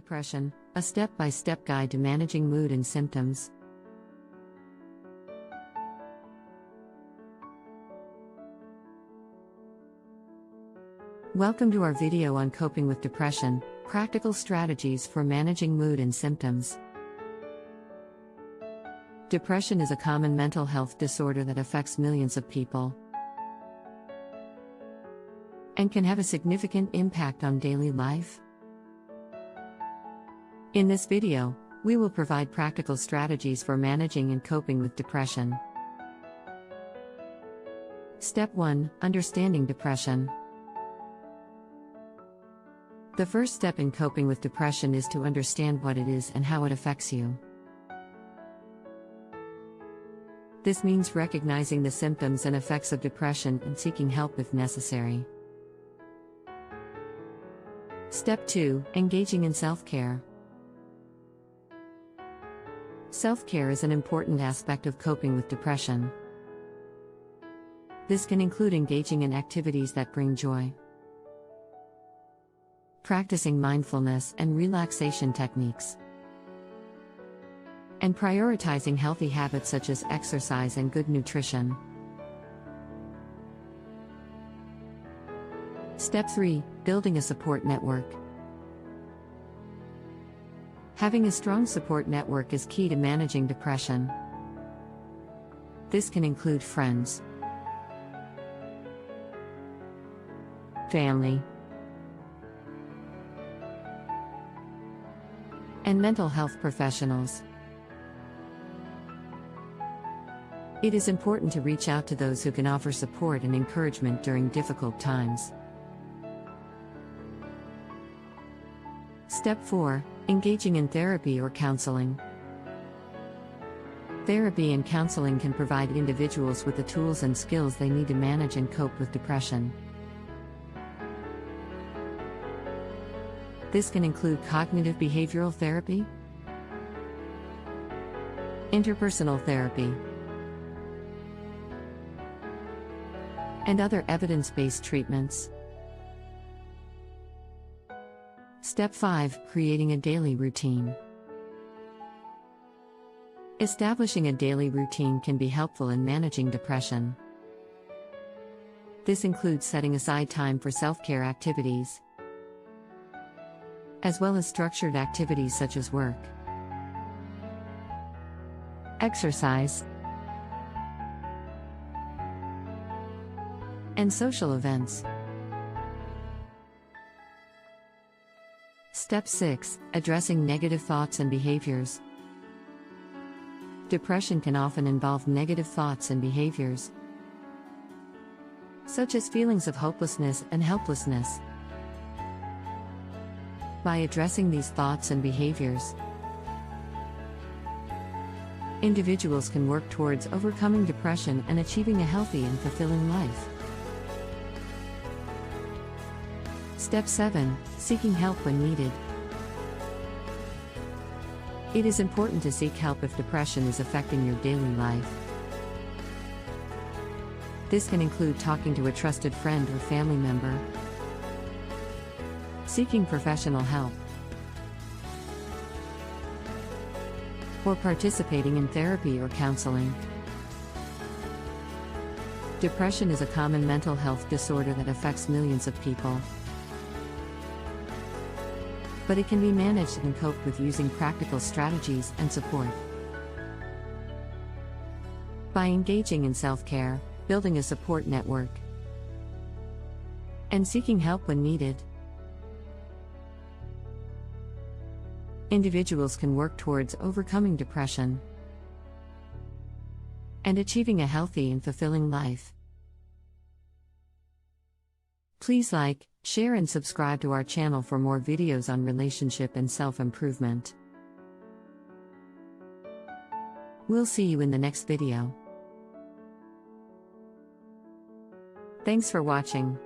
Depression, a step-by-step guide to managing mood and symptoms. Welcome to our video on coping with depression, practical strategies for managing mood and symptoms. Depression is a common mental health disorder that affects millions of people and can have a significant impact on daily life. In this video, we will provide practical strategies for managing and coping with depression. Step 1. Understanding depression. The first step in coping with depression is to understand what it is and how it affects you. This means recognizing the symptoms and effects of depression and seeking help if necessary. Step 2. Engaging in self-care. Self-care is an important aspect of coping with depression. This can include engaging in activities that bring joy, practicing mindfulness and relaxation techniques, and prioritizing healthy habits such as exercise and good nutrition. Step 3. Building a support network. Having a strong support network is key to managing depression. This can include friends, family, and mental health professionals. It is important to reach out to those who can offer support and encouragement during difficult times. Step 4. Engaging in therapy or counseling. Therapy and counseling can provide individuals with the tools and skills they need to manage and cope with depression. This can include cognitive behavioral therapy, interpersonal therapy, and other evidence-based treatments. Step 5. Creating a daily routine. Establishing a daily routine can be helpful in managing depression. This includes setting aside time for self-care activities, as well as structured activities such as work, exercise, and social events. Step 6. Addressing negative thoughts and behaviors. Depression can often involve negative thoughts and behaviors, such as feelings of hopelessness and helplessness. By addressing these thoughts and behaviors, individuals can work towards overcoming depression and achieving a healthy and fulfilling life. Step 7. Seeking help when needed. It is important to seek help if depression is affecting your daily life. This can include talking to a trusted friend or family member, seeking professional help, or participating in therapy or counseling. Depression is a common mental health disorder that affects millions of people, but it can be managed and coped with using practical strategies and support. By engaging in self-care, building a support network, and seeking help when needed, individuals can work towards overcoming depression and achieving a healthy and fulfilling life. Please like, share and subscribe to our channel for more videos on relationship and self-improvement. We'll see you in the next video. Thanks for watching.